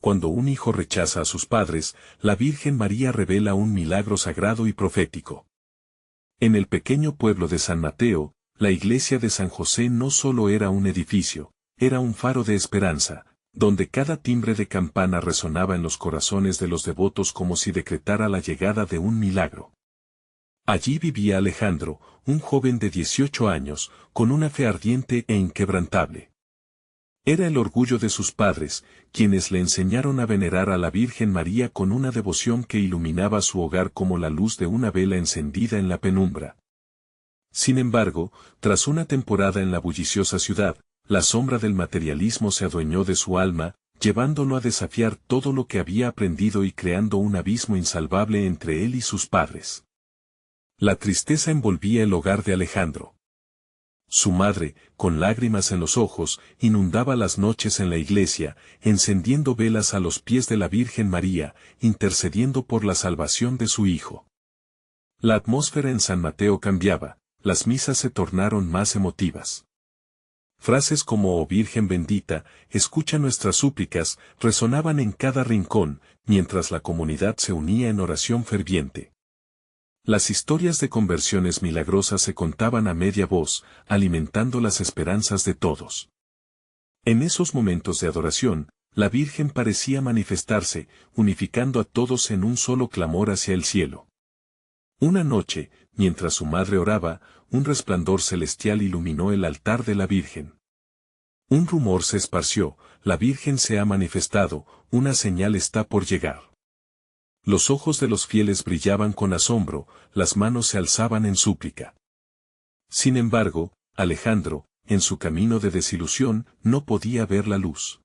cuando un hijo rechaza a sus padres, la Virgen María revela un milagro sagrado y profético. En el pequeño pueblo de San Mateo, la iglesia de San José no solo era un edificio, era un faro de esperanza, donde cada timbre de campana resonaba en los corazones de los devotos como si decretara la llegada de un milagro. Allí vivía Alejandro, un joven de 18 años, con una fe ardiente e inquebrantable. Era el orgullo de sus padres, quienes le enseñaron a venerar a la Virgen María con una devoción que iluminaba su hogar como la luz de una vela encendida en la penumbra. Sin embargo, tras una temporada en la bulliciosa ciudad, la sombra del materialismo se adueñó de su alma, llevándolo a desafiar todo lo que había aprendido y creando un abismo insalvable entre él y sus padres. La tristeza envolvía el hogar de Alejandro. Su madre, con lágrimas en los ojos, inundaba las noches en la iglesia, encendiendo velas a los pies de la Virgen María, intercediendo por la salvación de su hijo. La atmósfera en San Mateo cambiaba, las misas se tornaron más emotivas. Frases como «Oh Virgen bendita, escucha nuestras súplicas» resonaban en cada rincón, mientras la comunidad se unía en oración ferviente. Las historias de conversiones milagrosas se contaban a media voz, alimentando las esperanzas de todos. En esos momentos de adoración, la Virgen parecía manifestarse, unificando a todos en un solo clamor hacia el cielo. Una noche, mientras su madre oraba, un resplandor celestial iluminó el altar de la Virgen. Un rumor se esparció, la Virgen se ha manifestado, una señal está por llegar. Los ojos de los fieles brillaban con asombro, las manos se alzaban en súplica. Sin embargo, Alejandro, en su camino de desilusión, no podía ver la luz.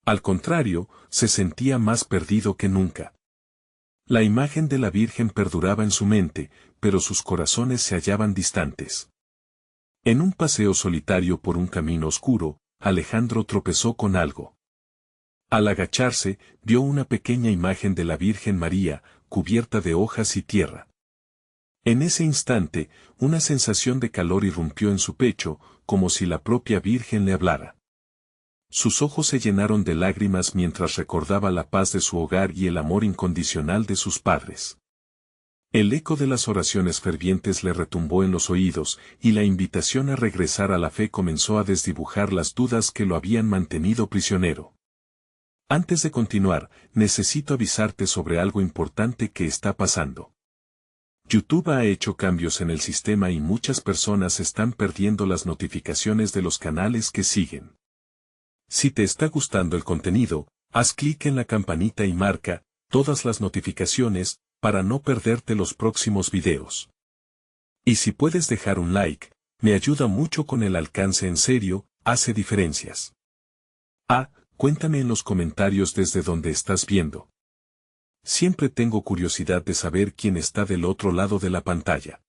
Al contrario, se sentía más perdido que nunca. La imagen de la Virgen perduraba en su mente, pero sus corazones se hallaban distantes. En un paseo solitario por un camino oscuro, Alejandro tropezó con algo. Al agacharse, vio una pequeña imagen de la Virgen María, cubierta de hojas y tierra. En ese instante, una sensación de calor irrumpió en su pecho, como si la propia Virgen le hablara. Sus ojos se llenaron de lágrimas mientras recordaba la paz de su hogar y el amor incondicional de sus padres. El eco de las oraciones fervientes le retumbó en los oídos, y la invitación a regresar a la fe comenzó a desdibujar las dudas que lo habían mantenido prisionero. Antes de continuar, necesito avisarte sobre algo importante que está pasando. YouTube ha hecho cambios en el sistema y muchas personas están perdiendo las notificaciones de los canales que siguen. Si te está gustando el contenido, haz clic en la campanita y marca todas las notificaciones para no perderte los próximos videos. Y si puedes dejar un like, me ayuda mucho con el alcance, en serio, hace diferencias. Cuéntame en los comentarios desde donde estás viendo. Siempre tengo curiosidad de saber quién está del otro lado de la pantalla.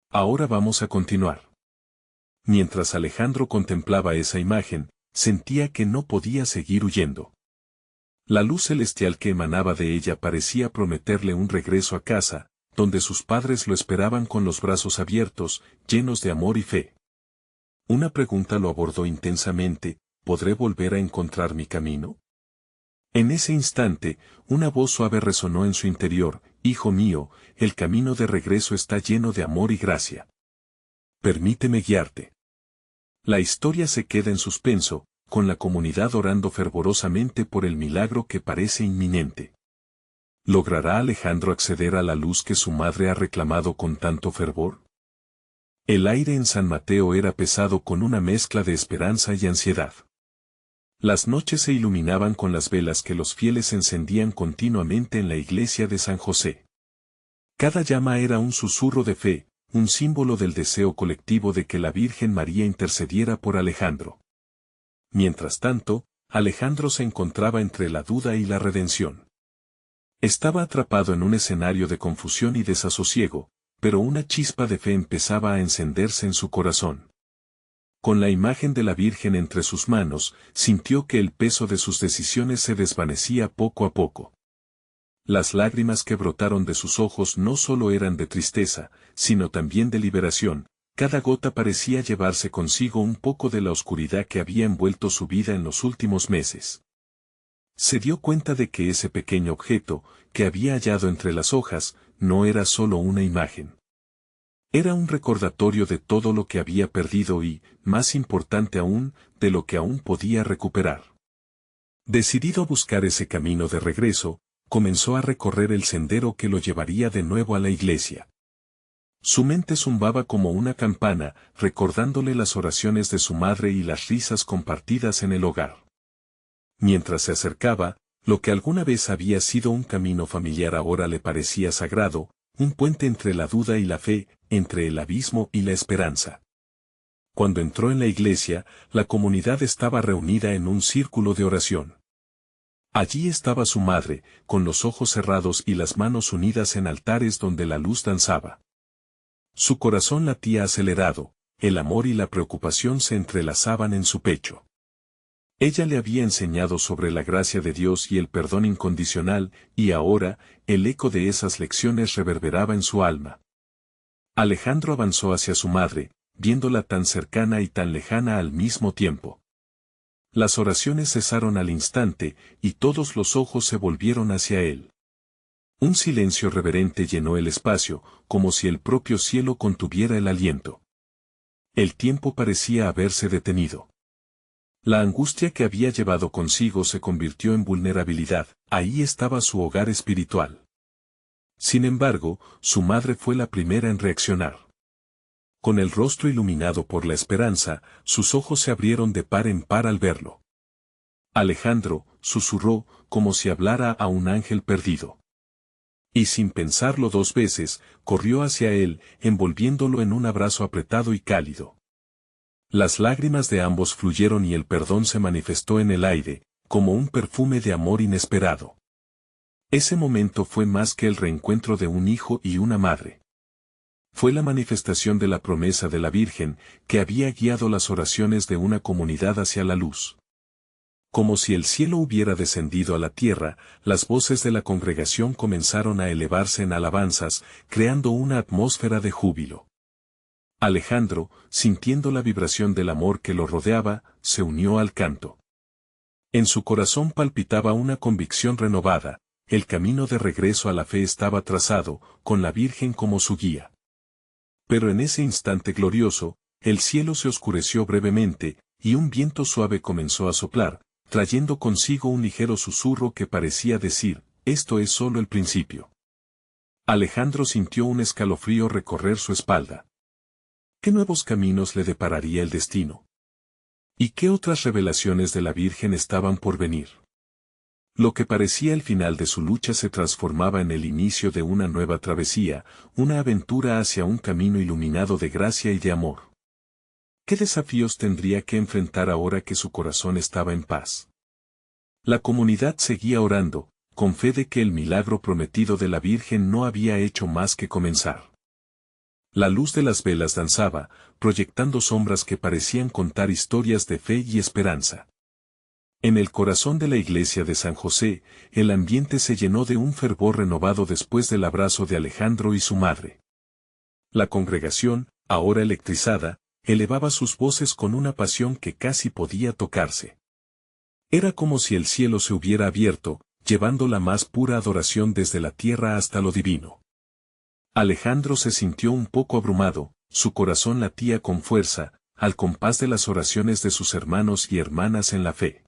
Ahora vamos a continuar. Mientras Alejandro contemplaba esa imagen, sentía que no podía seguir huyendo. La luz celestial que emanaba de ella parecía prometerle un regreso a casa, donde sus padres lo esperaban con los brazos abiertos, llenos de amor y fe. Una pregunta lo abordó intensamente: ¿podré volver a encontrar mi camino? En ese instante, una voz suave resonó en su interior: Hijo mío, el camino de regreso está lleno de amor y gracia. Permíteme guiarte. La historia se queda en suspenso, con la comunidad orando fervorosamente por el milagro que parece inminente. ¿Logrará Alejandro acceder a la luz que su madre ha reclamado con tanto fervor? El aire en San Mateo era pesado, con una mezcla de esperanza y ansiedad. Las noches se iluminaban con las velas que los fieles encendían continuamente en la iglesia de San José. Cada llama era un susurro de fe, un símbolo del deseo colectivo de que la Virgen María intercediera por Alejandro. Mientras tanto, Alejandro se encontraba entre la duda y la redención. Estaba atrapado en un escenario de confusión y desasosiego, pero una chispa de fe empezaba a encenderse en su corazón. Con la imagen de la Virgen entre sus manos, sintió que el peso de sus decisiones se desvanecía poco a poco. Las lágrimas que brotaron de sus ojos no solo eran de tristeza, sino también de liberación. Cada gota parecía llevarse consigo un poco de la oscuridad que había envuelto su vida en los últimos meses. Se dio cuenta de que ese pequeño objeto, que había hallado entre las hojas, no era solo una imagen. Era un recordatorio de todo lo que había perdido y, más importante aún, de lo que aún podía recuperar. Decidido a buscar ese camino de regreso, comenzó a recorrer el sendero que lo llevaría de nuevo a la iglesia. Su mente zumbaba como una campana, recordándole las oraciones de su madre y las risas compartidas en el hogar. Mientras se acercaba, lo que alguna vez había sido un camino familiar ahora le parecía sagrado, un puente entre la duda y la fe, entre el abismo y la esperanza. Cuando entró en la iglesia, la comunidad estaba reunida en un círculo de oración. Allí estaba su madre, con los ojos cerrados y las manos unidas en altares donde la luz danzaba. Su corazón latía acelerado, el amor y la preocupación se entrelazaban en su pecho. Ella le había enseñado sobre la gracia de Dios y el perdón incondicional, y ahora, el eco de esas lecciones reverberaba en su alma. Alejandro avanzó hacia su madre, viéndola tan cercana y tan lejana al mismo tiempo. Las oraciones cesaron al instante, y todos los ojos se volvieron hacia él. Un silencio reverente llenó el espacio, como si el propio cielo contuviera el aliento. El tiempo parecía haberse detenido. La angustia que había llevado consigo se convirtió en vulnerabilidad, ahí estaba su hogar espiritual. Sin embargo, su madre fue la primera en reaccionar. Con el rostro iluminado por la esperanza, sus ojos se abrieron de par en par al verlo. Alejandro, susurró, como si hablara a un ángel perdido. Y sin pensarlo dos veces, corrió hacia él, envolviéndolo en un abrazo apretado y cálido. Las lágrimas de ambos fluyeron y el perdón se manifestó en el aire, como un perfume de amor inesperado. Ese momento fue más que el reencuentro de un hijo y una madre. Fue la manifestación de la promesa de la Virgen, que había guiado las oraciones de una comunidad hacia la luz. Como si el cielo hubiera descendido a la tierra, las voces de la congregación comenzaron a elevarse en alabanzas, creando una atmósfera de júbilo. Alejandro, sintiendo la vibración del amor que lo rodeaba, se unió al canto. En su corazón palpitaba una convicción renovada, el camino de regreso a la fe estaba trazado, con la Virgen como su guía. Pero en ese instante glorioso, el cielo se oscureció brevemente, y un viento suave comenzó a soplar, trayendo consigo un ligero susurro que parecía decir, esto es solo el principio. Alejandro sintió un escalofrío recorrer su espalda. ¿Qué nuevos caminos le depararía el destino? ¿Y qué otras revelaciones de la Virgen estaban por venir? Lo que parecía el final de su lucha se transformaba en el inicio de una nueva travesía, una aventura hacia un camino iluminado de gracia y de amor. ¿Qué desafíos tendría que enfrentar ahora que su corazón estaba en paz? La comunidad seguía orando, con fe de que el milagro prometido de la Virgen no había hecho más que comenzar. La luz de las velas danzaba, proyectando sombras que parecían contar historias de fe y esperanza. En el corazón de la iglesia de San José, el ambiente se llenó de un fervor renovado después del abrazo de Alejandro y su madre. La congregación, ahora electrizada, elevaba sus voces con una pasión que casi podía tocarse. Era como si el cielo se hubiera abierto, llevando la más pura adoración desde la tierra hasta lo divino. Alejandro se sintió un poco abrumado, su corazón latía con fuerza, al compás de las oraciones de sus hermanos y hermanas en la fe.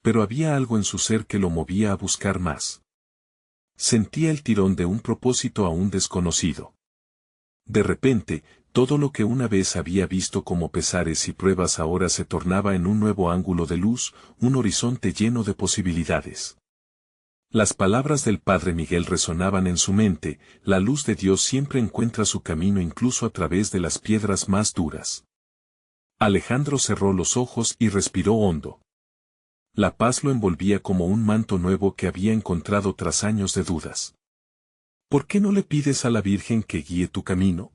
Pero había algo en su ser que lo movía a buscar más. Sentía el tirón de un propósito aún desconocido. De repente, todo lo que una vez había visto como pesares y pruebas ahora se tornaba en un nuevo ángulo de luz, un horizonte lleno de posibilidades. Las palabras del Padre Miguel resonaban en su mente, la luz de Dios siempre encuentra su camino incluso a través de las piedras más duras. Alejandro cerró los ojos y respiró hondo. La paz lo envolvía como un manto nuevo que había encontrado tras años de dudas. ¿Por qué no le pides a la Virgen que guíe tu camino?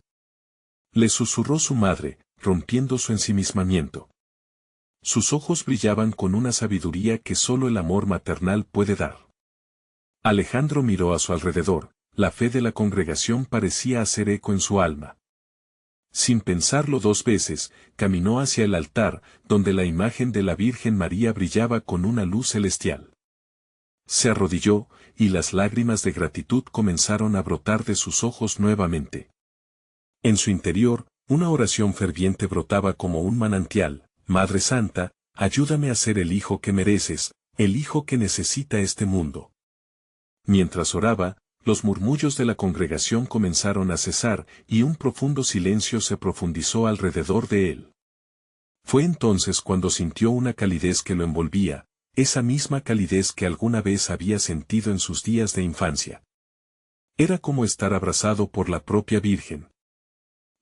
Le susurró su madre, rompiendo su ensimismamiento. Sus ojos brillaban con una sabiduría que solo el amor maternal puede dar. Alejandro miró a su alrededor, la fe de la congregación parecía hacer eco en su alma. Sin pensarlo dos veces, caminó hacia el altar, donde la imagen de la Virgen María brillaba con una luz celestial. se arrodilló, y las lágrimas de gratitud comenzaron a brotar de sus ojos nuevamente. En su interior, una oración ferviente brotaba como un manantial: Madre Santa, ayúdame a ser el hijo que mereces, el hijo que necesita este mundo. Mientras oraba, los murmullos de la congregación comenzaron a cesar, y un profundo silencio se profundizó alrededor de él. Fue entonces cuando sintió una calidez que lo envolvía, esa misma calidez que alguna vez había sentido en sus días de infancia. Era como estar abrazado por la propia Virgen.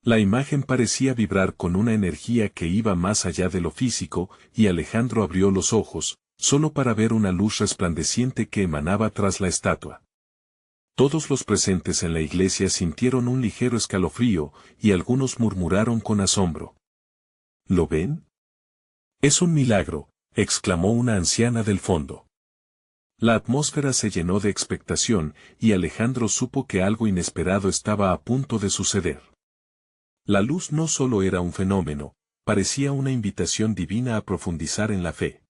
La imagen parecía vibrar con una energía que iba más allá de lo físico, y Alejandro abrió los ojos, solo para ver una luz resplandeciente que emanaba tras la estatua. Todos los presentes en la iglesia sintieron un ligero escalofrío, y algunos murmuraron con asombro. ¿Lo ven? Es un milagro, exclamó una anciana del fondo. La atmósfera se llenó de expectación, y Alejandro supo que algo inesperado estaba a punto de suceder. La luz no solo era un fenómeno, parecía una invitación divina a profundizar en la fe.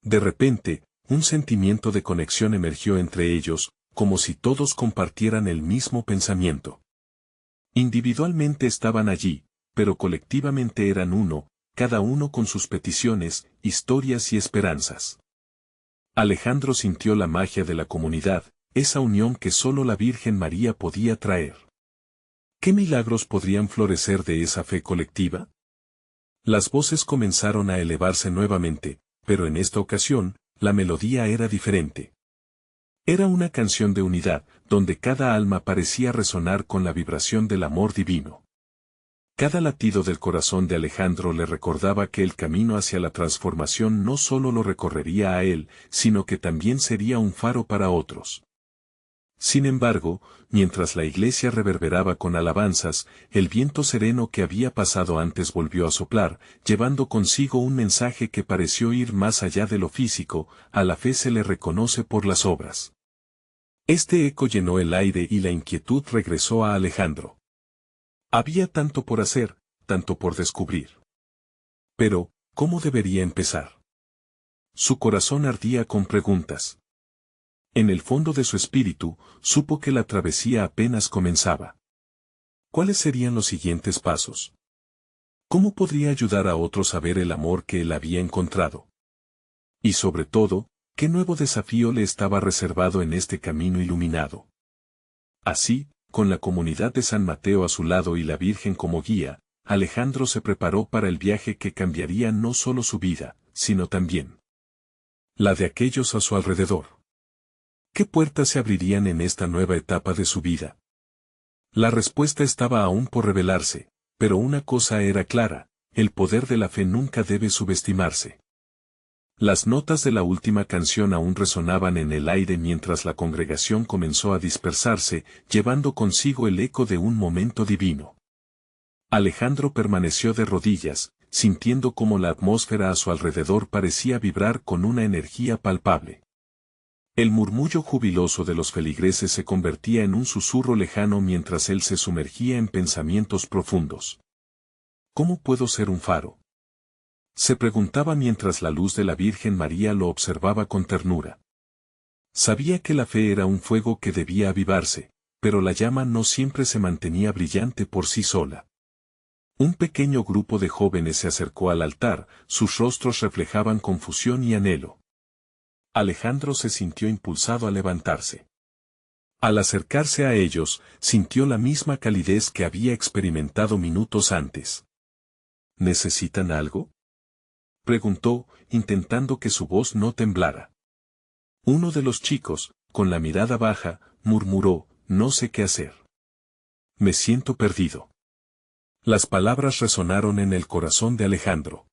De repente, un sentimiento de conexión emergió entre ellos, como si todos compartieran el mismo pensamiento. Individualmente estaban allí, pero colectivamente eran uno, cada uno con sus peticiones, historias y esperanzas. Alejandro sintió la magia de la comunidad, esa unión que solo la Virgen María podía traer. ¿Qué milagros podrían florecer de esa fe colectiva? Las voces comenzaron a elevarse nuevamente, pero en esta ocasión, la melodía era diferente. Era una canción de unidad, donde cada alma parecía resonar con la vibración del amor divino. Cada latido del corazón de Alejandro le recordaba que el camino hacia la transformación no solo lo recorrería a él, sino que también sería un faro para otros. Sin embargo, mientras la iglesia reverberaba con alabanzas, el viento sereno que había pasado antes volvió a soplar, llevando consigo un mensaje que pareció ir más allá de lo físico: a la fe se le reconoce por las obras. Este eco llenó el aire y la inquietud regresó a Alejandro. Había tanto por hacer, tanto por descubrir. Pero, ¿cómo debería empezar? Su corazón ardía con preguntas. En el fondo de su espíritu, supo que la travesía apenas comenzaba. ¿Cuáles serían los siguientes pasos? ¿Cómo podría ayudar a otros a ver el amor que él había encontrado? Y sobre todo, ¿qué nuevo desafío le estaba reservado en este camino iluminado? Así, con la comunidad de San Mateo a su lado y la Virgen como guía, Alejandro se preparó para el viaje que cambiaría no solo su vida, sino también la de aquellos a su alrededor. ¿Qué puertas se abrirían en esta nueva etapa de su vida? La respuesta estaba aún por revelarse, pero una cosa era clara: el poder de la fe nunca debe subestimarse. Las notas de la última canción aún resonaban en el aire mientras la congregación comenzó a dispersarse, llevando consigo el eco de un momento divino. Alejandro permaneció de rodillas, sintiendo cómo la atmósfera a su alrededor parecía vibrar con una energía palpable. El murmullo jubiloso de los feligreses se convertía en un susurro lejano mientras él se sumergía en pensamientos profundos. ¿Cómo puedo ser un faro?, se preguntaba mientras la luz de la Virgen María lo observaba con ternura. Sabía que la fe era un fuego que debía avivarse, pero la llama no siempre se mantenía brillante por sí sola. Un pequeño grupo de jóvenes se acercó al altar, sus rostros reflejaban confusión y anhelo. Alejandro se sintió impulsado a levantarse. Al acercarse a ellos, sintió la misma calidez que había experimentado minutos antes. ¿Necesitan algo?, preguntó, intentando que su voz no temblara. Uno de los chicos, con la mirada baja, murmuró: no sé qué hacer. Me siento perdido. Las palabras resonaron en el corazón de Alejandro.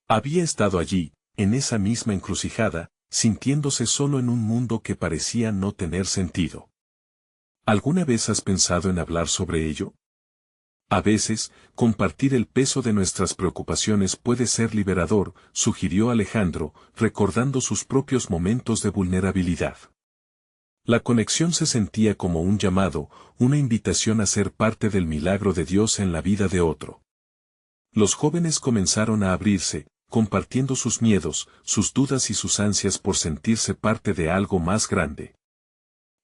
Había estado allí, en esa misma encrucijada, sintiéndose solo en un mundo que parecía no tener sentido. ¿Alguna vez has pensado en hablar sobre ello? A veces, compartir el peso de nuestras preocupaciones puede ser liberador, sugirió Alejandro, recordando sus propios momentos de vulnerabilidad. La conexión se sentía como un llamado, una invitación a ser parte del milagro de Dios en la vida de otro. Los jóvenes comenzaron a abrirse, compartiendo sus miedos, sus dudas y sus ansias por sentirse parte de algo más grande.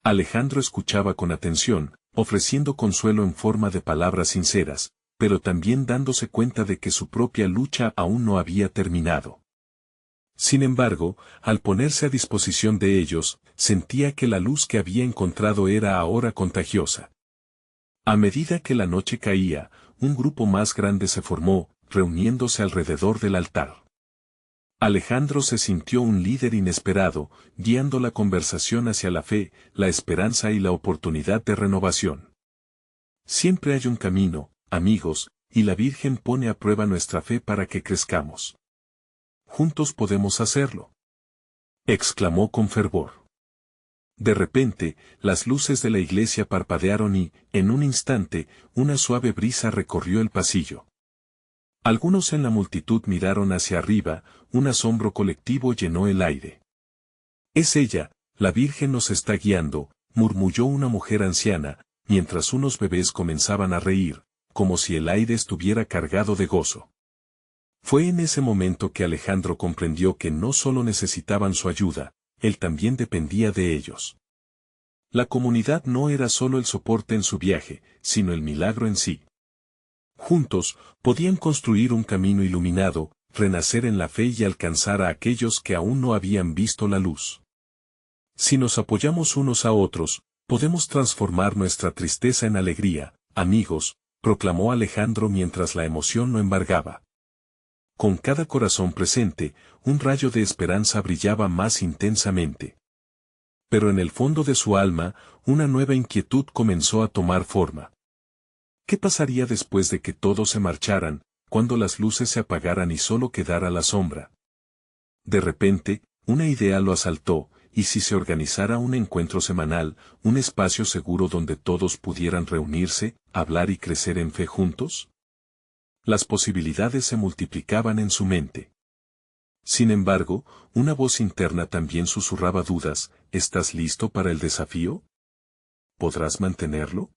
Alejandro escuchaba con atención, ofreciendo consuelo en forma de palabras sinceras, pero también dándose cuenta de que su propia lucha aún no había terminado. Sin embargo, al ponerse a disposición de ellos, sentía que la luz que había encontrado era ahora contagiosa. A medida que la noche caía, un grupo más grande se formó, reuniéndose alrededor del altar. Alejandro se sintió un líder inesperado, guiando la conversación hacia la fe, la esperanza y la oportunidad de renovación. Siempre hay un camino, amigos, y la Virgen pone a prueba nuestra fe para que crezcamos. Juntos podemos hacerlo, exclamó con fervor. De repente, las luces de la iglesia parpadearon y, en un instante, una suave brisa recorrió el pasillo. Algunos en la multitud miraron hacia arriba, un asombro colectivo llenó el aire. «Es ella, la Virgen nos está guiando», murmulló una mujer anciana, mientras unos bebés comenzaban a reír, como si el aire estuviera cargado de gozo. Fue en ese momento que Alejandro comprendió que no solo necesitaban su ayuda, él también dependía de ellos. La comunidad no era solo el soporte en su viaje, sino el milagro en sí. Juntos, podían construir un camino iluminado, renacer en la fe y alcanzar a aquellos que aún no habían visto la luz. Si nos apoyamos unos a otros, podemos transformar nuestra tristeza en alegría, amigos, proclamó Alejandro mientras la emoción lo embargaba. Con cada corazón presente, un rayo de esperanza brillaba más intensamente. Pero en el fondo de su alma, una nueva inquietud comenzó a tomar forma. ¿Qué pasaría después de que todos se marcharan, cuando las luces se apagaran y solo quedara la sombra? De repente, una idea lo asaltó, ¿y si se organizara un encuentro semanal, un espacio seguro donde todos pudieran reunirse, hablar y crecer en fe juntos? Las posibilidades se multiplicaban en su mente. Sin embargo, una voz interna también susurraba dudas, ¿estás listo para el desafío? ¿Podrás mantenerlo?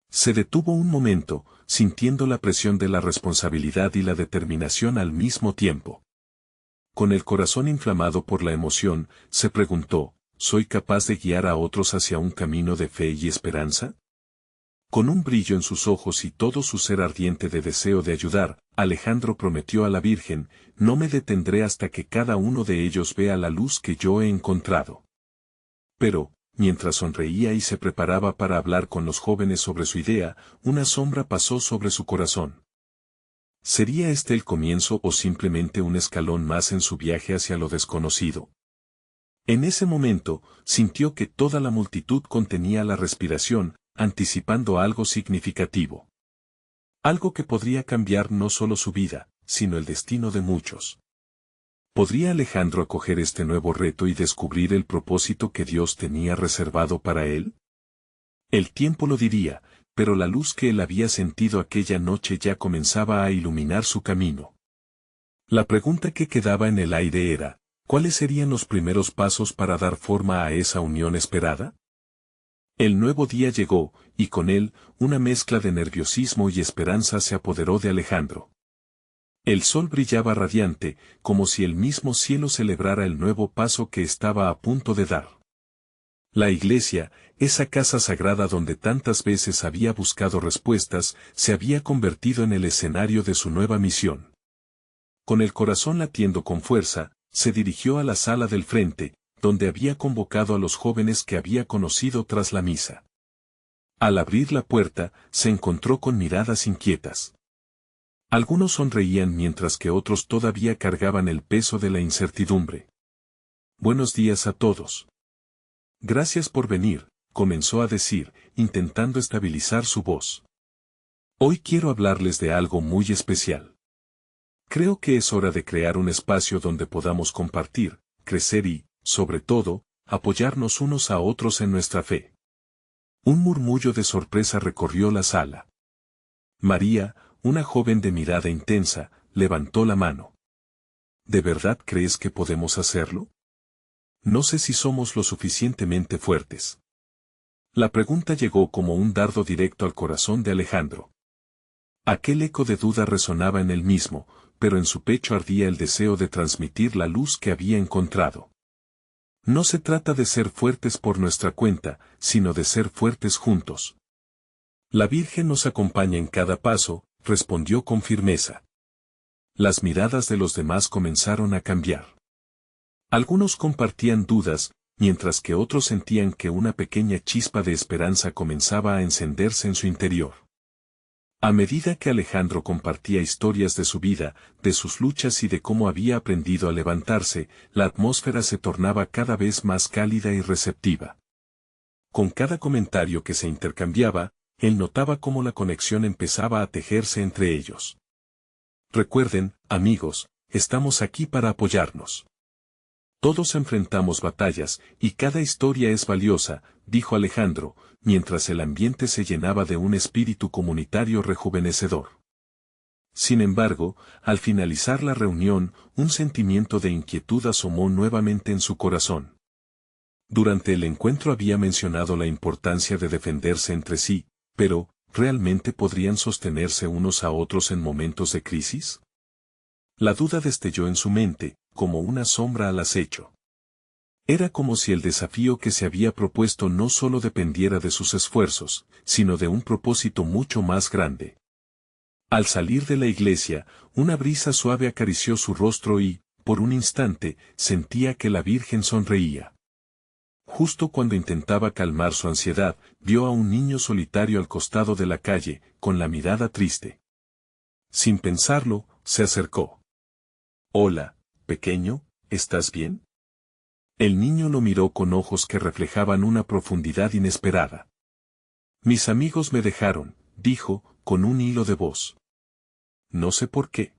Se detuvo un momento, sintiendo la presión de la responsabilidad y la determinación al mismo tiempo. Con el corazón inflamado por la emoción, se preguntó, ¿soy capaz de guiar a otros hacia un camino de fe y esperanza? Con un brillo en sus ojos y todo su ser ardiente de deseo de ayudar, Alejandro prometió a la Virgen, no me detendré hasta que cada uno de ellos vea la luz que yo he encontrado. Pero, mientras sonreía y se preparaba para hablar con los jóvenes sobre su idea, una sombra pasó sobre su corazón. ¿Sería este el comienzo o simplemente un escalón más en su viaje hacia lo desconocido? En ese momento, sintió que toda la multitud contenía la respiración, anticipando algo significativo. Algo que podría cambiar no solo su vida, sino el destino de muchos. ¿Podría Alejandro acoger este nuevo reto y descubrir el propósito que Dios tenía reservado para él? El tiempo lo diría, pero la luz que él había sentido aquella noche ya comenzaba a iluminar su camino. La pregunta que quedaba en el aire era, ¿cuáles serían los primeros pasos para dar forma a esa unión esperada? El nuevo día llegó, y con él, una mezcla de nerviosismo y esperanza se apoderó de Alejandro. El sol brillaba radiante, como si el mismo cielo celebrara el nuevo paso que estaba a punto de dar. La iglesia, esa casa sagrada donde tantas veces había buscado respuestas, se había convertido en el escenario de su nueva misión. Con el corazón latiendo con fuerza, se dirigió a la sala del frente, donde había convocado a los jóvenes que había conocido tras la misa. Al abrir la puerta, se encontró con miradas inquietas. Algunos sonreían mientras que otros todavía cargaban el peso de la incertidumbre. Buenos días a todos. Gracias por venir, comenzó a decir, intentando estabilizar su voz. Hoy quiero hablarles de algo muy especial. Creo que es hora de crear un espacio donde podamos compartir, crecer y, sobre todo, apoyarnos unos a otros en nuestra fe. Un murmullo de sorpresa recorrió la sala. María, una joven de mirada intensa, levantó la mano. ¿De verdad crees que podemos hacerlo? No sé si somos lo suficientemente fuertes. La pregunta llegó como un dardo directo al corazón de Alejandro. Aquel eco de duda resonaba en él mismo, pero en su pecho ardía el deseo de transmitir la luz que había encontrado. No se trata de ser fuertes por nuestra cuenta, sino de ser fuertes juntos. La Virgen nos acompaña en cada paso, respondió con firmeza. Las miradas de los demás comenzaron a cambiar. Algunos compartían dudas, mientras que otros sentían que una pequeña chispa de esperanza comenzaba a encenderse en su interior. A medida que Alejandro compartía historias de su vida, de sus luchas y de cómo había aprendido a levantarse, la atmósfera se tornaba cada vez más cálida y receptiva. Con cada comentario que se intercambiaba, él notaba cómo la conexión empezaba a tejerse entre ellos. Recuerden, amigos, estamos aquí para apoyarnos. Todos enfrentamos batallas, y cada historia es valiosa, dijo Alejandro, mientras el ambiente se llenaba de un espíritu comunitario rejuvenecedor. Sin embargo, al finalizar la reunión, un sentimiento de inquietud asomó nuevamente en su corazón. Durante el encuentro había mencionado la importancia de defenderse entre sí, pero, ¿realmente podrían sostenerse unos a otros en momentos de crisis? La duda destelló en su mente, como una sombra al acecho. Era como si el desafío que se había propuesto no solo dependiera de sus esfuerzos, sino de un propósito mucho más grande. Al salir de la iglesia, una brisa suave acarició su rostro y, por un instante, sentía que la Virgen sonreía. Justo cuando intentaba calmar su ansiedad, vio a un niño solitario al costado de la calle, con la mirada triste. Sin pensarlo, se acercó. «Hola, pequeño, ¿estás bien?» El niño lo miró con ojos que reflejaban una profundidad inesperada. «Mis amigos me dejaron», dijo, con un hilo de voz. No sé por qué.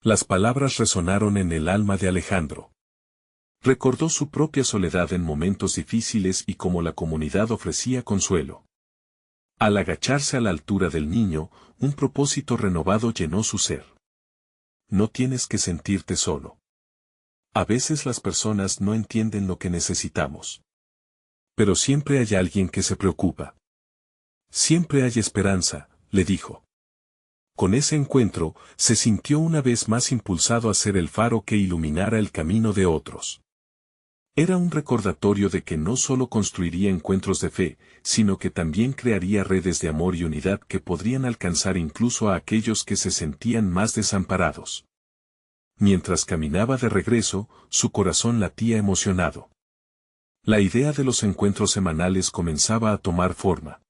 Las palabras resonaron en el alma de Alejandro. Recordó su propia soledad en momentos difíciles y cómo la comunidad ofrecía consuelo. Al agacharse a la altura del niño, un propósito renovado llenó su ser. No tienes que sentirte solo. A veces las personas no entienden lo que necesitamos. Pero siempre hay alguien que se preocupa. Siempre hay esperanza, le dijo. Con ese encuentro, se sintió una vez más impulsado a ser el faro que iluminara el camino de otros. Era un recordatorio de que no solo construiría encuentros de fe, sino que también crearía redes de amor y unidad que podrían alcanzar incluso a aquellos que se sentían más desamparados. Mientras caminaba de regreso, su corazón latía emocionado. La idea de los encuentros semanales comenzaba a tomar forma.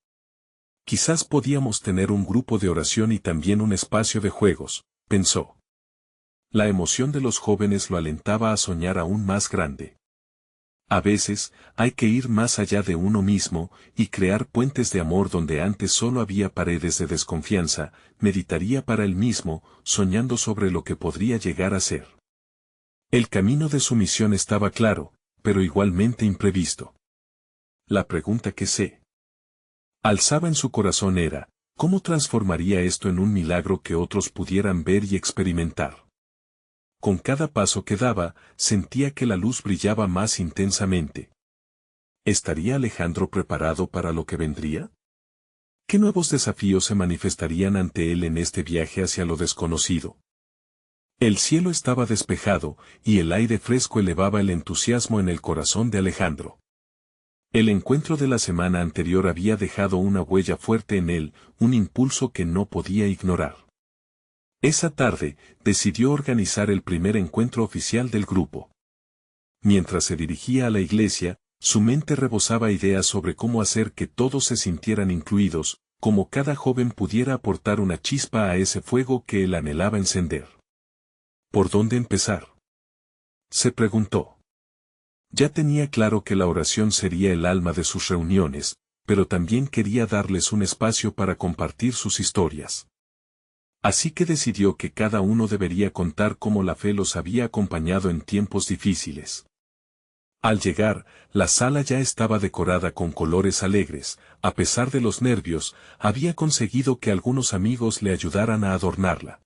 Quizás podíamos tener un grupo de oración y también un espacio de juegos, pensó. La emoción de los jóvenes lo alentaba a soñar aún más grande. A veces, hay que ir más allá de uno mismo, y crear puentes de amor donde antes solo había paredes de desconfianza, meditaría para él mismo, soñando sobre lo que podría llegar a ser. El camino de su misión estaba claro, pero igualmente imprevisto. La pregunta que se alzaba en su corazón era, ¿cómo transformaría esto en un milagro que otros pudieran ver y experimentar? Con cada paso que daba, sentía que la luz brillaba más intensamente. ¿Estaría Alejandro preparado para lo que vendría? ¿Qué nuevos desafíos se manifestarían ante él en este viaje hacia lo desconocido? El cielo estaba despejado, y el aire fresco elevaba el entusiasmo en el corazón de Alejandro. El encuentro de la semana anterior había dejado una huella fuerte en él, un impulso que no podía ignorar. Esa tarde, decidió organizar el primer encuentro oficial del grupo. Mientras se dirigía a la iglesia, su mente rebosaba ideas sobre cómo hacer que todos se sintieran incluidos, cómo cada joven pudiera aportar una chispa a ese fuego que él anhelaba encender. ¿Por dónde empezar?, se preguntó. Ya tenía claro que la oración sería el alma de sus reuniones, pero también quería darles un espacio para compartir sus historias. Así que decidió que cada uno debería contar cómo la fe los había acompañado en tiempos difíciles. Al llegar, la sala ya estaba decorada con colores alegres. A pesar de los nervios, había conseguido que algunos amigos le ayudaran a adornarla.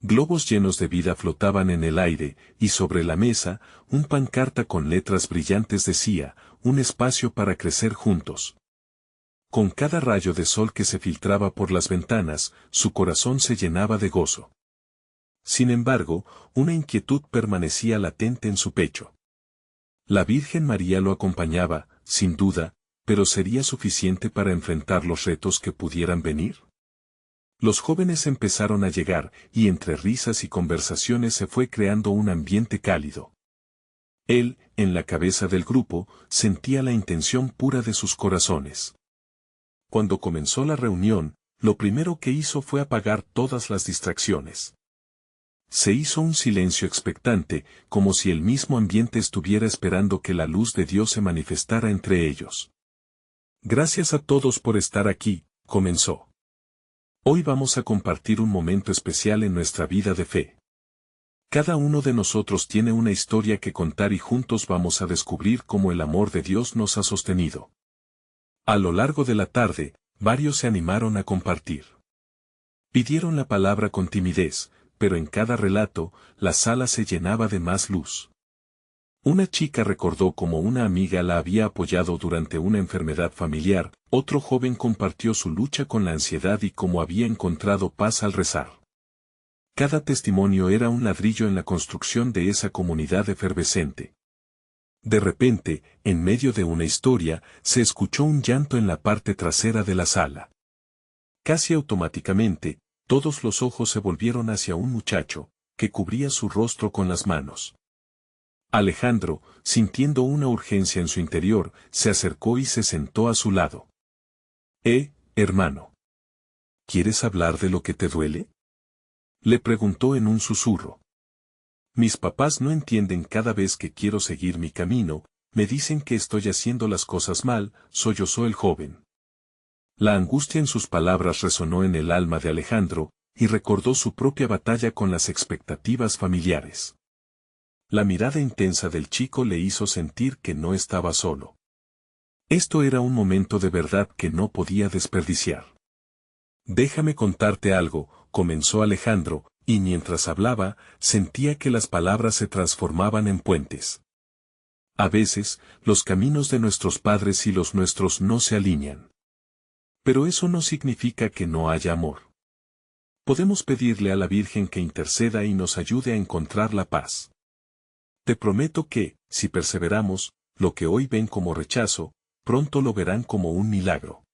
Globos llenos de vida flotaban en el aire, y sobre la mesa, un pancarta con letras brillantes decía, un espacio para crecer juntos. Con cada rayo de sol que se filtraba por las ventanas, su corazón se llenaba de gozo. Sin embargo, una inquietud permanecía latente en su pecho. La Virgen María lo acompañaba, sin duda, pero ¿sería suficiente para enfrentar los retos que pudieran venir? Los jóvenes empezaron a llegar, y entre risas y conversaciones se fue creando un ambiente cálido. Él, en la cabeza del grupo, sentía la intención pura de sus corazones. Cuando comenzó la reunión, lo primero que hizo fue apagar todas las distracciones. Se hizo un silencio expectante, como si el mismo ambiente estuviera esperando que la luz de Dios se manifestara entre ellos. Gracias a todos por estar aquí, comenzó. Hoy vamos a compartir un momento especial en nuestra vida de fe. Cada uno de nosotros tiene una historia que contar y juntos vamos a descubrir cómo el amor de Dios nos ha sostenido. A lo largo de la tarde, varios se animaron a compartir. Pidieron la palabra con timidez, pero en cada relato, la sala se llenaba de más luz. Una chica recordó cómo una amiga la había apoyado durante una enfermedad familiar, otro joven compartió su lucha con la ansiedad y cómo había encontrado paz al rezar. Cada testimonio era un ladrillo en la construcción de esa comunidad efervescente. De repente, en medio de una historia, se escuchó un llanto en la parte trasera de la sala. Casi automáticamente, todos los ojos se volvieron hacia un muchacho, que cubría su rostro con las manos. Alejandro, sintiendo una urgencia en su interior, se acercó y se sentó a su lado. Hermano. ¿Quieres hablar de lo que te duele? Le preguntó en un susurro. Mis papás no entienden cada vez que quiero seguir mi camino, me dicen que estoy haciendo las cosas mal, sollozó el joven. La angustia en sus palabras resonó en el alma de Alejandro, y recordó su propia batalla con las expectativas familiares. La mirada intensa del chico le hizo sentir que no estaba solo. Esto era un momento de verdad que no podía desperdiciar. Déjame contarte algo, comenzó Alejandro, y mientras hablaba, sentía que las palabras se transformaban en puentes. A veces, los caminos de nuestros padres y los nuestros no se alinean. Pero eso no significa que no haya amor. Podemos pedirle a la Virgen que interceda y nos ayude a encontrar la paz. Te prometo que, si perseveramos, lo que hoy ven como rechazo, pronto lo verán como un milagro.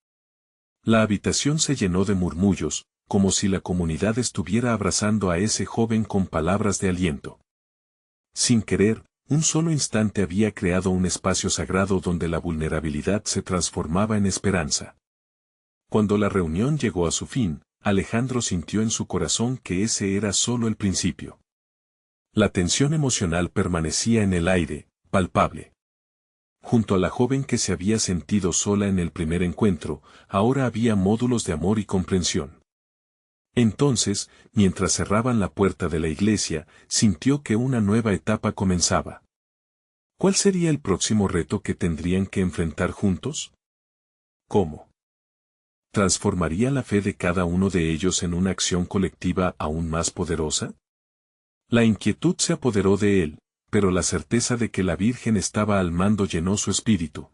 La habitación se llenó de murmullos, como si la comunidad estuviera abrazando a ese joven con palabras de aliento. Sin querer, un solo instante había creado un espacio sagrado donde la vulnerabilidad se transformaba en esperanza. Cuando la reunión llegó a su fin, Alejandro sintió en su corazón que ese era solo el principio. La tensión emocional permanecía en el aire, palpable. Junto a la joven que se había sentido sola en el primer encuentro, ahora había módulos de amor y comprensión. Entonces, mientras cerraban la puerta de la iglesia, sintió que una nueva etapa comenzaba. ¿Cuál sería el próximo reto que tendrían que enfrentar juntos? ¿Cómo transformaría la fe de cada uno de ellos en una acción colectiva aún más poderosa? La inquietud se apoderó de él, pero la certeza de que la Virgen estaba al mando llenó su espíritu.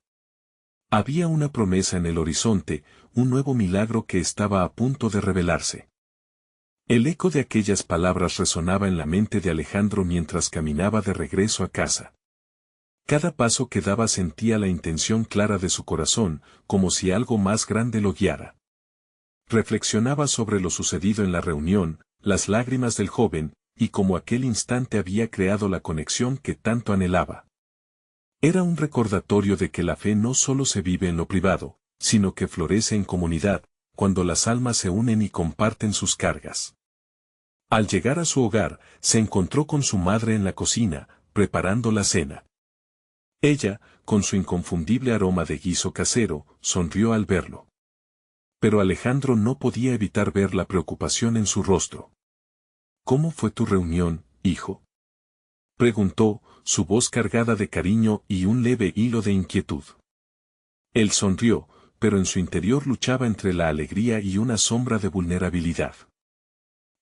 Había una promesa en el horizonte, un nuevo milagro que estaba a punto de revelarse. El eco de aquellas palabras resonaba en la mente de Alejandro mientras caminaba de regreso a casa. Cada paso que daba sentía la intención clara de su corazón, como si algo más grande lo guiara. Reflexionaba sobre lo sucedido en la reunión, las lágrimas del joven, y cómo aquel instante había creado la conexión que tanto anhelaba. Era un recordatorio de que la fe no solo se vive en lo privado, sino que florece en comunidad, cuando las almas se unen y comparten sus cargas. Al llegar a su hogar, se encontró con su madre en la cocina, preparando la cena. Ella, con su inconfundible aroma de guiso casero, sonrió al verlo. Pero Alejandro no podía evitar ver la preocupación en su rostro. ¿Cómo fue tu reunión, hijo?, preguntó, su voz cargada de cariño y un leve hilo de inquietud. Él sonrió, pero en su interior luchaba entre la alegría y una sombra de vulnerabilidad.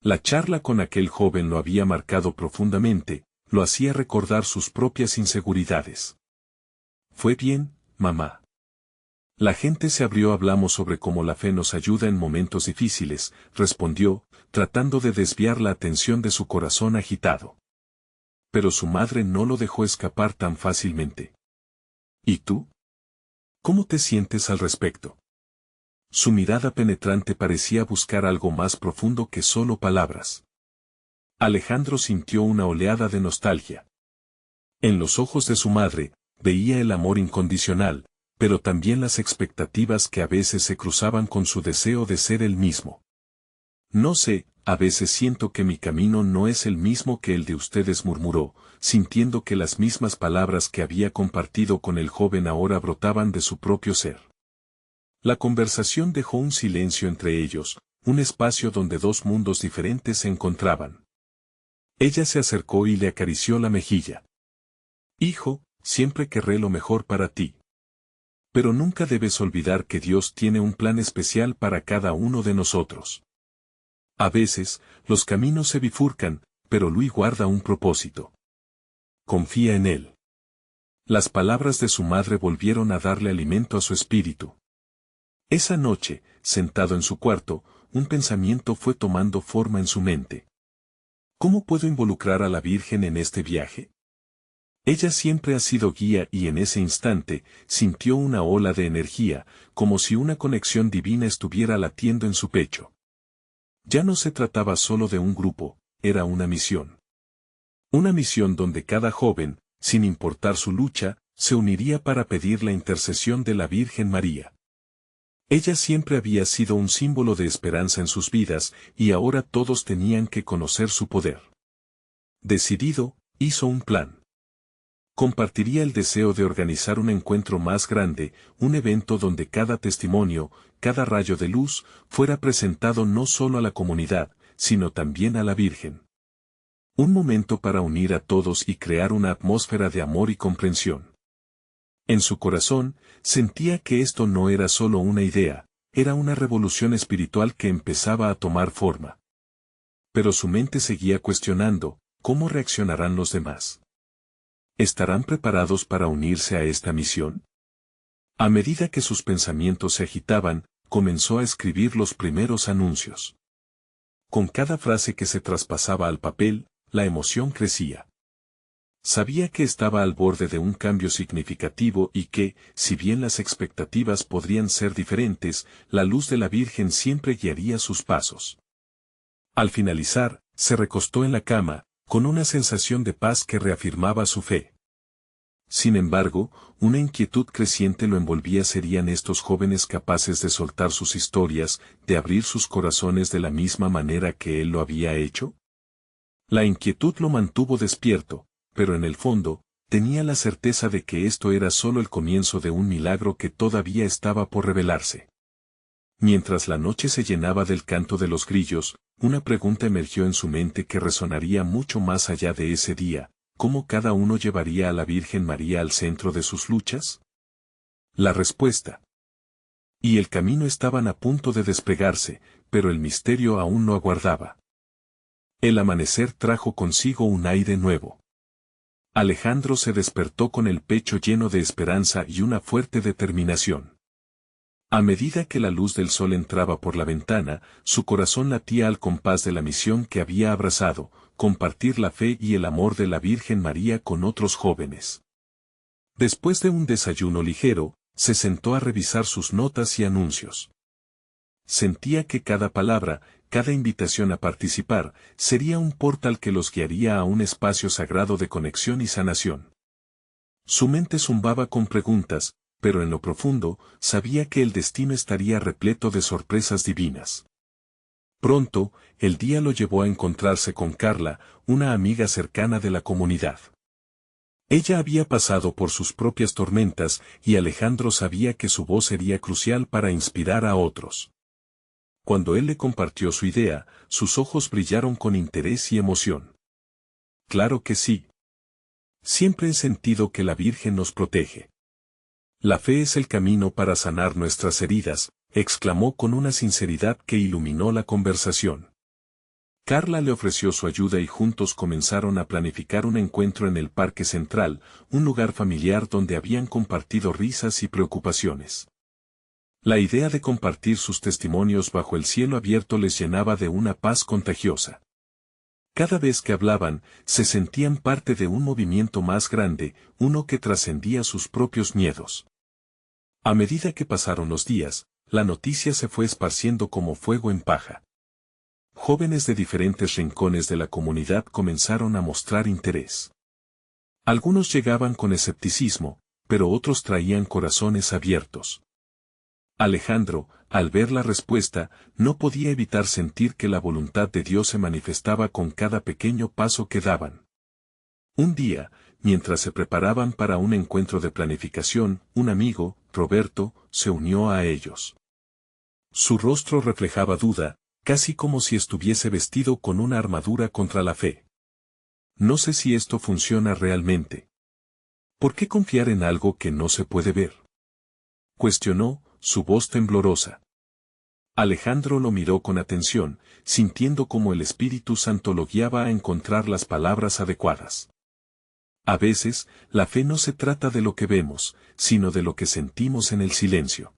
La charla con aquel joven lo había marcado profundamente, lo hacía recordar sus propias inseguridades. «Fue bien, mamá». La gente se abrió. Hablamos sobre cómo la fe nos ayuda en momentos difíciles, respondió, tratando de desviar la atención de su corazón agitado. Pero su madre no lo dejó escapar tan fácilmente. ¿Y tú? ¿Cómo te sientes al respecto? Su mirada penetrante parecía buscar algo más profundo que solo palabras. Alejandro sintió una oleada de nostalgia. En los ojos de su madre, veía el amor incondicional, pero también las expectativas que a veces se cruzaban con su deseo de ser el mismo. No sé, a veces siento que mi camino no es el mismo que el de ustedes, murmuró, sintiendo que las mismas palabras que había compartido con el joven ahora brotaban de su propio ser. La conversación dejó un silencio entre ellos, un espacio donde dos mundos diferentes se encontraban. Ella se acercó y le acarició la mejilla. Hijo, siempre querré lo mejor para ti. Pero nunca debes olvidar que Dios tiene un plan especial para cada uno de nosotros. A veces, los caminos se bifurcan, pero Luis guarda un propósito. Confía en él. Las palabras de su madre volvieron a darle alimento a su espíritu. Esa noche, sentado en su cuarto, un pensamiento fue tomando forma en su mente. ¿Cómo puedo involucrar a la Virgen en este viaje? Ella siempre ha sido guía y en ese instante, sintió una ola de energía, como si una conexión divina estuviera latiendo en su pecho. Ya no se trataba solo de un grupo, era una misión. Una misión donde cada joven, sin importar su lucha, se uniría para pedir la intercesión de la Virgen María. Ella siempre había sido un símbolo de esperanza en sus vidas, y ahora todos tenían que conocer su poder. Decidido, hizo un plan. Compartiría el deseo de organizar un encuentro más grande, un evento donde cada testimonio, cada rayo de luz, fuera presentado no solo a la comunidad, sino también a la Virgen. Un momento para unir a todos y crear una atmósfera de amor y comprensión. En su corazón, sentía que esto no era solo una idea, era una revolución espiritual que empezaba a tomar forma. Pero su mente seguía cuestionando, ¿cómo reaccionarán los demás? ¿Estarán preparados para unirse a esta misión? A medida que sus pensamientos se agitaban, comenzó a escribir los primeros anuncios. Con cada frase que se traspasaba al papel, la emoción crecía. Sabía que estaba al borde de un cambio significativo y que, si bien las expectativas podrían ser diferentes, la luz de la Virgen siempre guiaría sus pasos. Al finalizar, se recostó en la cama, con una sensación de paz que reafirmaba su fe. Sin embargo, una inquietud creciente lo envolvía. ¿Serían estos jóvenes capaces de soltar sus historias, de abrir sus corazones de la misma manera que él lo había hecho? La inquietud lo mantuvo despierto, pero en el fondo, tenía la certeza de que esto era solo el comienzo de un milagro que todavía estaba por revelarse. Mientras la noche se llenaba del canto de los grillos, una pregunta emergió en su mente que resonaría mucho más allá de ese día: ¿cómo cada uno llevaría a la Virgen María al centro de sus luchas? La respuesta. Y el camino estaban a punto de despegarse, pero el misterio aún no aguardaba. El amanecer trajo consigo un aire nuevo. Alejandro se despertó con el pecho lleno de esperanza y una fuerte determinación. A medida que la luz del sol entraba por la ventana, su corazón latía al compás de la misión que había abrazado: compartir la fe y el amor de la Virgen María con otros jóvenes. Después de un desayuno ligero, se sentó a revisar sus notas y anuncios. Sentía que cada palabra, cada invitación a participar, sería un portal que los guiaría a un espacio sagrado de conexión y sanación. Su mente zumbaba con preguntas, pero en lo profundo, sabía que el destino estaría repleto de sorpresas divinas. Pronto, el día lo llevó a encontrarse con Carla, una amiga cercana de la comunidad. Ella había pasado por sus propias tormentas, y Alejandro sabía que su voz sería crucial para inspirar a otros. Cuando él le compartió su idea, sus ojos brillaron con interés y emoción. Claro que sí. Siempre he sentido que la Virgen nos protege. La fe es el camino para sanar nuestras heridas, exclamó con una sinceridad que iluminó la conversación. Carla le ofreció su ayuda y juntos comenzaron a planificar un encuentro en el Parque Central, un lugar familiar donde habían compartido risas y preocupaciones. La idea de compartir sus testimonios bajo el cielo abierto les llenaba de una paz contagiosa. Cada vez que hablaban, se sentían parte de un movimiento más grande, uno que trascendía sus propios miedos. A medida que pasaron los días, la noticia se fue esparciendo como fuego en paja. Jóvenes de diferentes rincones de la comunidad comenzaron a mostrar interés. Algunos llegaban con escepticismo, pero otros traían corazones abiertos. Alejandro, al ver la respuesta, no podía evitar sentir que la voluntad de Dios se manifestaba con cada pequeño paso que daban. Un día, mientras se preparaban para un encuentro de planificación, un amigo, Roberto, se unió a ellos. Su rostro reflejaba duda, casi como si estuviese vestido con una armadura contra la fe. No sé si esto funciona realmente. ¿Por qué confiar en algo que no se puede ver? Cuestionó, su voz temblorosa. Alejandro lo miró con atención, sintiendo cómo el Espíritu Santo lo guiaba a encontrar las palabras adecuadas. A veces, la fe no se trata de lo que vemos, sino de lo que sentimos en el silencio.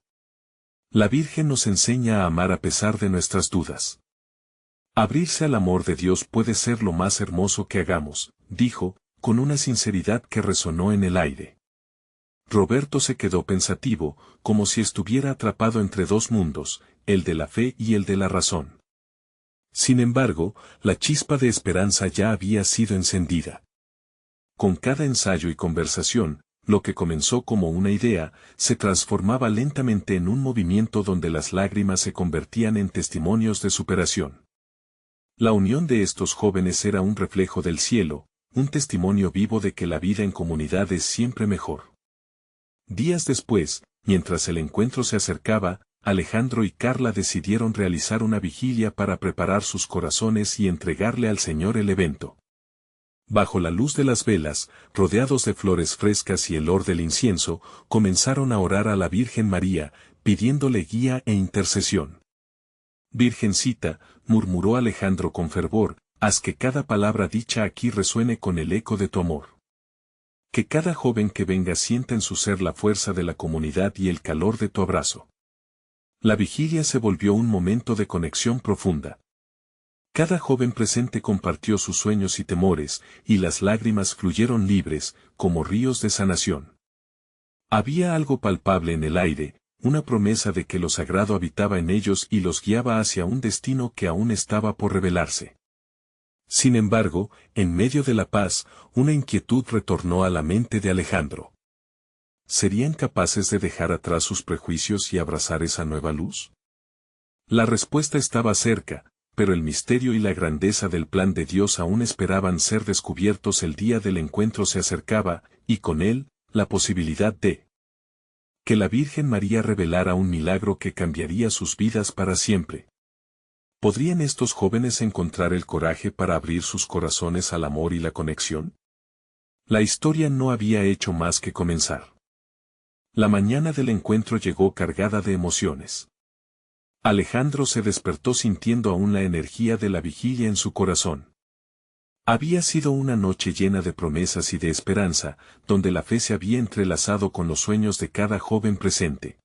La Virgen nos enseña a amar a pesar de nuestras dudas. Abrirse al amor de Dios puede ser lo más hermoso que hagamos, dijo, con una sinceridad que resonó en el aire. Roberto se quedó pensativo, como si estuviera atrapado entre dos mundos, el de la fe y el de la razón. Sin embargo, la chispa de esperanza ya había sido encendida. Con cada ensayo y conversación, lo que comenzó como una idea, se transformaba lentamente en un movimiento donde las lágrimas se convertían en testimonios de superación. La unión de estos jóvenes era un reflejo del cielo, un testimonio vivo de que la vida en comunidad es siempre mejor. Días después, mientras el encuentro se acercaba, Alejandro y Carla decidieron realizar una vigilia para preparar sus corazones y entregarle al Señor el evento. Bajo la luz de las velas, rodeados de flores frescas y el olor del incienso, comenzaron a orar a la Virgen María, pidiéndole guía e intercesión. Virgencita, murmuró Alejandro con fervor, haz que cada palabra dicha aquí resuene con el eco de tu amor. Que cada joven que venga sienta en su ser la fuerza de la comunidad y el calor de tu abrazo. La vigilia se volvió un momento de conexión profunda. Cada joven presente compartió sus sueños y temores, y las lágrimas fluyeron libres, como ríos de sanación. Había algo palpable en el aire, una promesa de que lo sagrado habitaba en ellos y los guiaba hacia un destino que aún estaba por revelarse. Sin embargo, en medio de la paz, una inquietud retornó a la mente de Alejandro. ¿Serían capaces de dejar atrás sus prejuicios y abrazar esa nueva luz? La respuesta estaba cerca, pero el misterio y la grandeza del plan de Dios aún esperaban ser descubiertos. El día del encuentro se acercaba, y con él, la posibilidad de que la Virgen María revelara un milagro que cambiaría sus vidas para siempre. ¿Podrían estos jóvenes encontrar el coraje para abrir sus corazones al amor y la conexión? La historia no había hecho más que comenzar. La mañana del encuentro llegó cargada de emociones. Alejandro se despertó sintiendo aún la energía de la vigilia en su corazón. Había sido una noche llena de promesas y de esperanza, donde la fe se había entrelazado con los sueños de cada joven presente.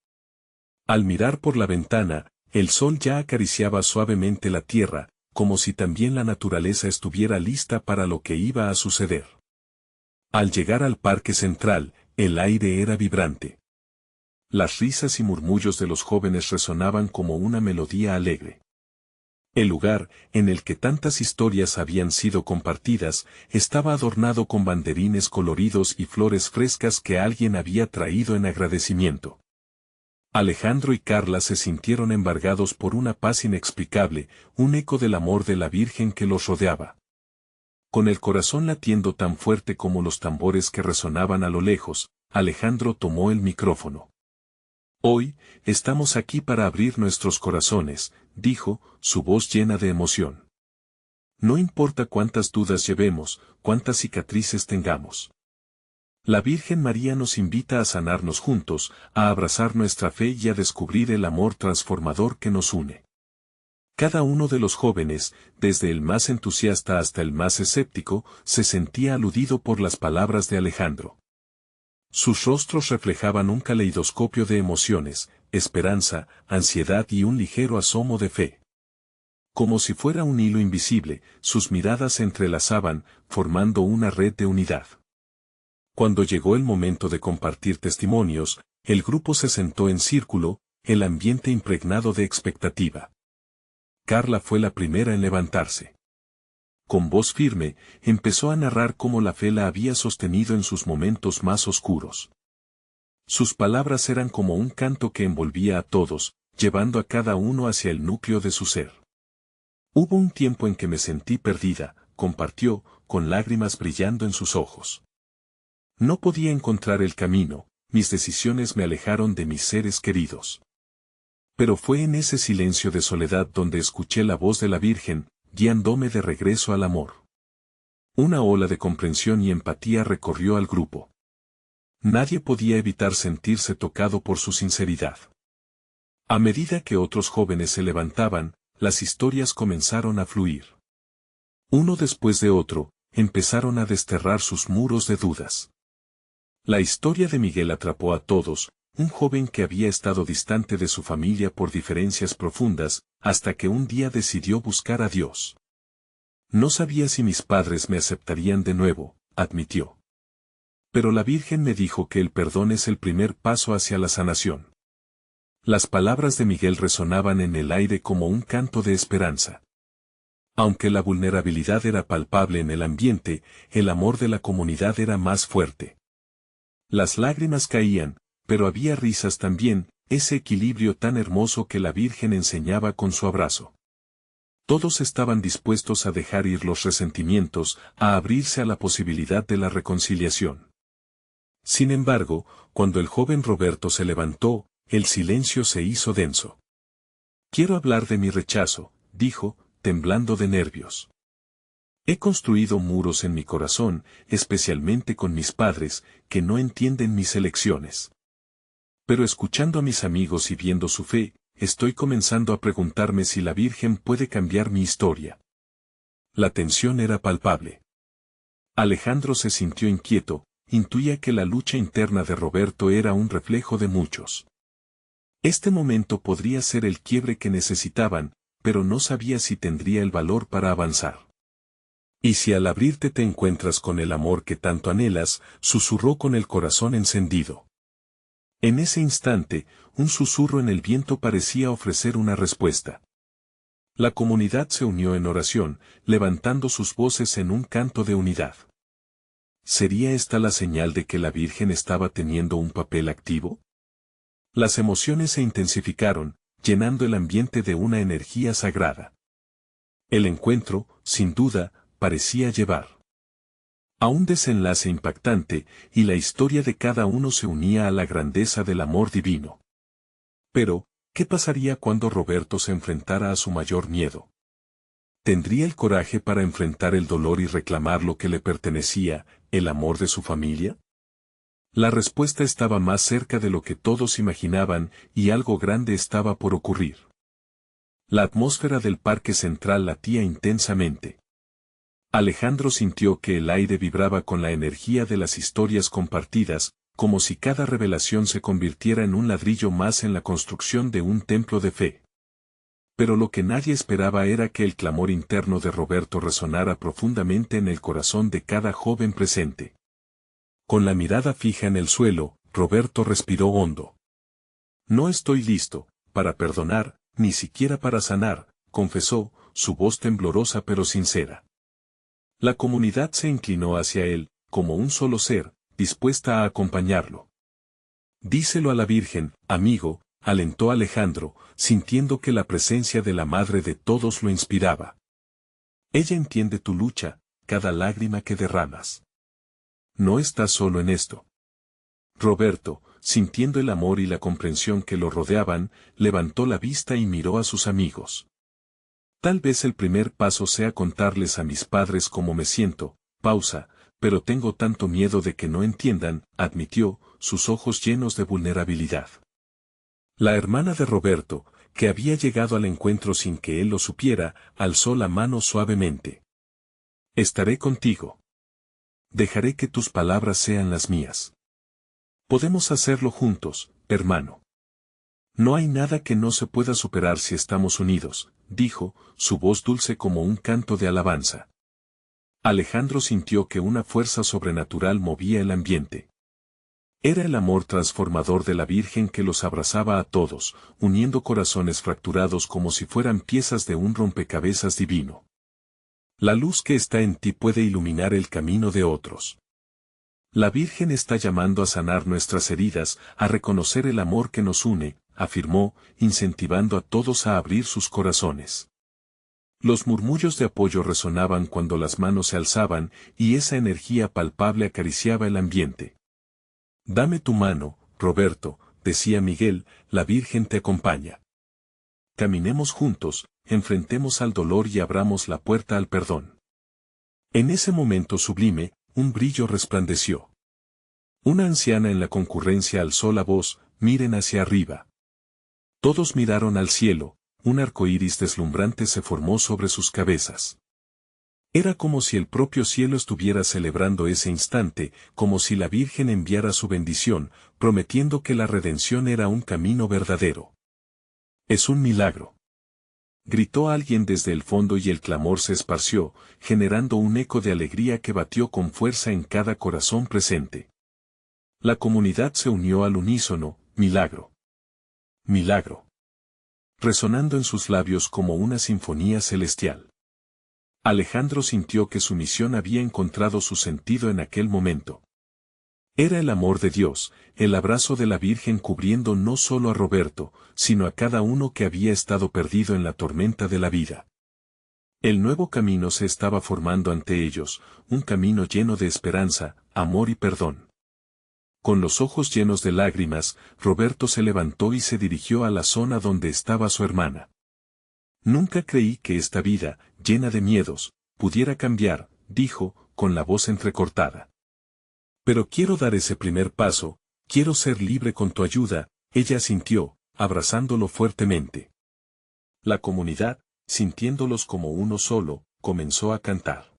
Al mirar por la ventana, el sol ya acariciaba suavemente la tierra, como si también la naturaleza estuviera lista para lo que iba a suceder. Al llegar al parque central, el aire era vibrante. Las risas y murmullos de los jóvenes resonaban como una melodía alegre. El lugar, en el que tantas historias habían sido compartidas, estaba adornado con banderines coloridos y flores frescas que alguien había traído en agradecimiento. Alejandro y Carla se sintieron embargados por una paz inexplicable, un eco del amor de la Virgen que los rodeaba. Con el corazón latiendo tan fuerte como los tambores que resonaban a lo lejos, Alejandro tomó el micrófono. Hoy, estamos aquí para abrir nuestros corazones, dijo, su voz llena de emoción. No importa cuántas dudas llevemos, cuántas cicatrices tengamos. La Virgen María nos invita a sanarnos juntos, a abrazar nuestra fe y a descubrir el amor transformador que nos une. Cada uno de los jóvenes, desde el más entusiasta hasta el más escéptico, se sentía aludido por las palabras de Alejandro. Sus rostros reflejaban un caleidoscopio de emociones, esperanza, ansiedad y un ligero asomo de fe. Como si fuera un hilo invisible, sus miradas se entrelazaban, formando una red de unidad. Cuando llegó el momento de compartir testimonios, el grupo se sentó en círculo, el ambiente impregnado de expectativa. Carla fue la primera en levantarse. Con voz firme, empezó a narrar cómo la fe la había sostenido en sus momentos más oscuros. Sus palabras eran como un canto que envolvía a todos, llevando a cada uno hacia el núcleo de su ser. Hubo un tiempo en que me sentí perdida, compartió, con lágrimas brillando en sus ojos. No podía encontrar el camino, mis decisiones me alejaron de mis seres queridos. Pero fue en ese silencio de soledad donde escuché la voz de la Virgen, guiándome de regreso al amor. Una ola de comprensión y empatía recorrió al grupo. Nadie podía evitar sentirse tocado por su sinceridad. A medida que otros jóvenes se levantaban, las historias comenzaron a fluir. Uno después de otro, empezaron a desterrar sus muros de dudas. La historia de Miguel atrapó a todos, un joven que había estado distante de su familia por diferencias profundas, hasta que un día decidió buscar a Dios. No sabía si mis padres me aceptarían de nuevo, admitió. Pero la Virgen me dijo que el perdón es el primer paso hacia la sanación. Las palabras de Miguel resonaban en el aire como un canto de esperanza. Aunque la vulnerabilidad era palpable en el ambiente, el amor de la comunidad era más fuerte. Las lágrimas caían, pero había risas también, ese equilibrio tan hermoso que la Virgen enseñaba con su abrazo. Todos estaban dispuestos a dejar ir los resentimientos, a abrirse a la posibilidad de la reconciliación. Sin embargo, cuando el joven Roberto se levantó, el silencio se hizo denso. Quiero hablar de mi rechazo, dijo, temblando de nervios. He construido muros en mi corazón, especialmente con mis padres, que no entienden mis elecciones. Pero escuchando a mis amigos y viendo su fe, estoy comenzando a preguntarme si la Virgen puede cambiar mi historia. La tensión era palpable. Alejandro se sintió inquieto, intuía que la lucha interna de Roberto era un reflejo de muchos. Este momento podría ser el quiebre que necesitaban, pero no sabía si tendría el valor para avanzar. Y si al abrirte te encuentras con el amor que tanto anhelas, susurró con el corazón encendido. En ese instante, un susurro en el viento parecía ofrecer una respuesta. La comunidad se unió en oración, levantando sus voces en un canto de unidad. ¿Sería esta la señal de que la Virgen estaba teniendo un papel activo? Las emociones se intensificaron, llenando el ambiente de una energía sagrada. El encuentro, sin duda, parecía llevar a un desenlace impactante, y la historia de cada uno se unía a la grandeza del amor divino. Pero, ¿qué pasaría cuando Roberto se enfrentara a su mayor miedo? ¿Tendría el coraje para enfrentar el dolor y reclamar lo que le pertenecía, el amor de su familia? La respuesta estaba más cerca de lo que todos imaginaban, y algo grande estaba por ocurrir. La atmósfera del parque central latía intensamente. Alejandro sintió que el aire vibraba con la energía de las historias compartidas, como si cada revelación se convirtiera en un ladrillo más en la construcción de un templo de fe. Pero lo que nadie esperaba era que el clamor interno de Roberto resonara profundamente en el corazón de cada joven presente. Con la mirada fija en el suelo, Roberto respiró hondo. No estoy listo para perdonar, ni siquiera para sanar, confesó, su voz temblorosa pero sincera. La comunidad se inclinó hacia él, como un solo ser, dispuesta a acompañarlo. Díselo a la Virgen, amigo, alentó Alejandro, sintiendo que la presencia de la Madre de todos lo inspiraba. Ella entiende tu lucha, cada lágrima que derramas. No estás solo en esto. Roberto, sintiendo el amor y la comprensión que lo rodeaban, levantó la vista y miró a sus amigos. Tal vez el primer paso sea contarles a mis padres cómo me siento, pausa, pero tengo tanto miedo de que no entiendan, admitió, sus ojos llenos de vulnerabilidad. La hermana de Roberto, que había llegado al encuentro sin que él lo supiera, alzó la mano suavemente. Estaré contigo. Dejaré que tus palabras sean las mías. Podemos hacerlo juntos, hermano. No hay nada que no se pueda superar si estamos unidos, dijo, su voz dulce como un canto de alabanza. Alejandro sintió que una fuerza sobrenatural movía el ambiente. Era el amor transformador de la Virgen que los abrazaba a todos, uniendo corazones fracturados como si fueran piezas de un rompecabezas divino. La luz que está en ti puede iluminar el camino de otros. La Virgen está llamando a sanar nuestras heridas, a reconocer el amor que nos une, afirmó, incentivando a todos a abrir sus corazones. Los murmullos de apoyo resonaban cuando las manos se alzaban, y esa energía palpable acariciaba el ambiente. Dame tu mano, Roberto, decía Miguel, la Virgen te acompaña. Caminemos juntos, enfrentemos al dolor y abramos la puerta al perdón. En ese momento sublime, un brillo resplandeció. Una anciana en la concurrencia alzó la voz, miren hacia arriba. Todos miraron al cielo, un arco iris deslumbrante se formó sobre sus cabezas. Era como si el propio cielo estuviera celebrando ese instante, como si la Virgen enviara su bendición, prometiendo que la redención era un camino verdadero. Es un milagro. Gritó alguien desde el fondo y el clamor se esparció, generando un eco de alegría que batió con fuerza en cada corazón presente. La comunidad se unió al unísono, milagro. Milagro. Resonando en sus labios como una sinfonía celestial. Alejandro sintió que su misión había encontrado su sentido en aquel momento. Era el amor de Dios, el abrazo de la Virgen cubriendo no solo a Roberto, sino a cada uno que había estado perdido en la tormenta de la vida. El nuevo camino se estaba formando ante ellos, un camino lleno de esperanza, amor y perdón. Con los ojos llenos de lágrimas, Roberto se levantó y se dirigió a la zona donde estaba su hermana. Nunca creí que esta vida, llena de miedos, pudiera cambiar, dijo, con la voz entrecortada. Pero quiero dar ese primer paso, quiero ser libre con tu ayuda, ella asintió, abrazándolo fuertemente. La comunidad, sintiéndolos como uno solo, comenzó a cantar.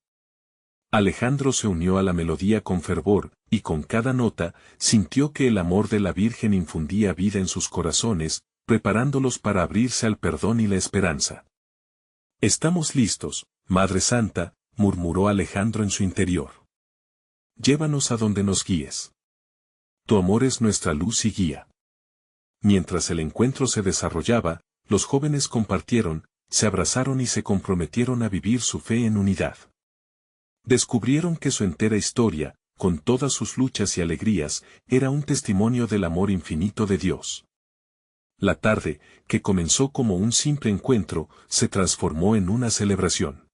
Alejandro se unió a la melodía con fervor, y con cada nota, sintió que el amor de la Virgen infundía vida en sus corazones, preparándolos para abrirse al perdón y la esperanza. Estamos listos, Madre Santa, murmuró Alejandro en su interior. Llévanos a donde nos guíes. Tu amor es nuestra luz y guía. Mientras el encuentro se desarrollaba, los jóvenes compartieron, se abrazaron y se comprometieron a vivir su fe en unidad. Descubrieron que su entera historia, con todas sus luchas y alegrías, era un testimonio del amor infinito de Dios. La tarde, que comenzó como un simple encuentro, se transformó en una celebración.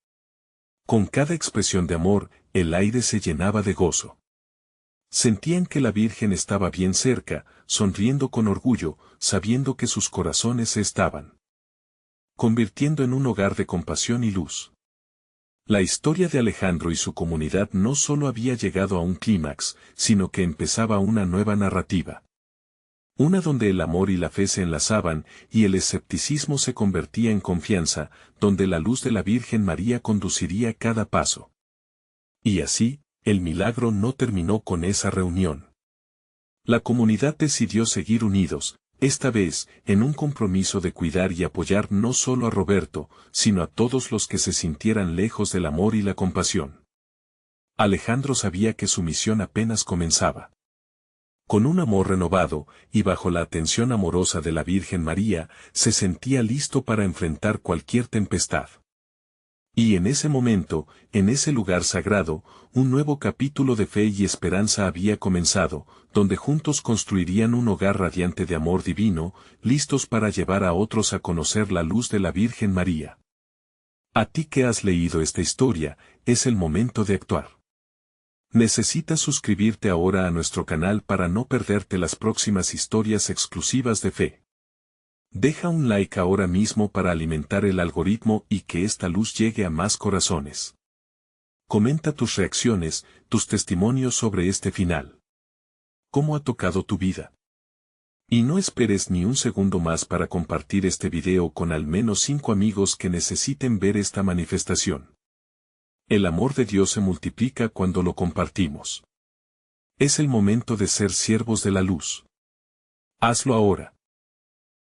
Con cada expresión de amor, el aire se llenaba de gozo. Sentían que la Virgen estaba bien cerca, sonriendo con orgullo, sabiendo que sus corazones se estaban convirtiendo en un hogar de compasión y luz. La historia de Alejandro y su comunidad no solo había llegado a un clímax, sino que empezaba una nueva narrativa. Una donde el amor y la fe se enlazaban, y el escepticismo se convertía en confianza, donde la luz de la Virgen María conduciría cada paso. Y así, el milagro no terminó con esa reunión. La comunidad decidió seguir unidos, esta vez, en un compromiso de cuidar y apoyar no solo a Roberto, sino a todos los que se sintieran lejos del amor y la compasión. Alejandro sabía que su misión apenas comenzaba. Con un amor renovado, y bajo la atención amorosa de la Virgen María, se sentía listo para enfrentar cualquier tempestad. Y en ese momento, en ese lugar sagrado, un nuevo capítulo de fe y esperanza había comenzado, donde juntos construirían un hogar radiante de amor divino, listos para llevar a otros a conocer la luz de la Virgen María. A ti que has leído esta historia, es el momento de actuar. Necesitas suscribirte ahora a nuestro canal para no perderte las próximas historias exclusivas de fe. Deja un like ahora mismo para alimentar el algoritmo y que esta luz llegue a más corazones. Comenta tus reacciones, tus testimonios sobre este final. ¿Cómo ha tocado tu vida? Y no esperes ni un segundo más para compartir este video con al menos 5 amigos que necesiten ver esta manifestación. El amor de Dios se multiplica cuando lo compartimos. Es el momento de ser siervos de la luz. Hazlo ahora.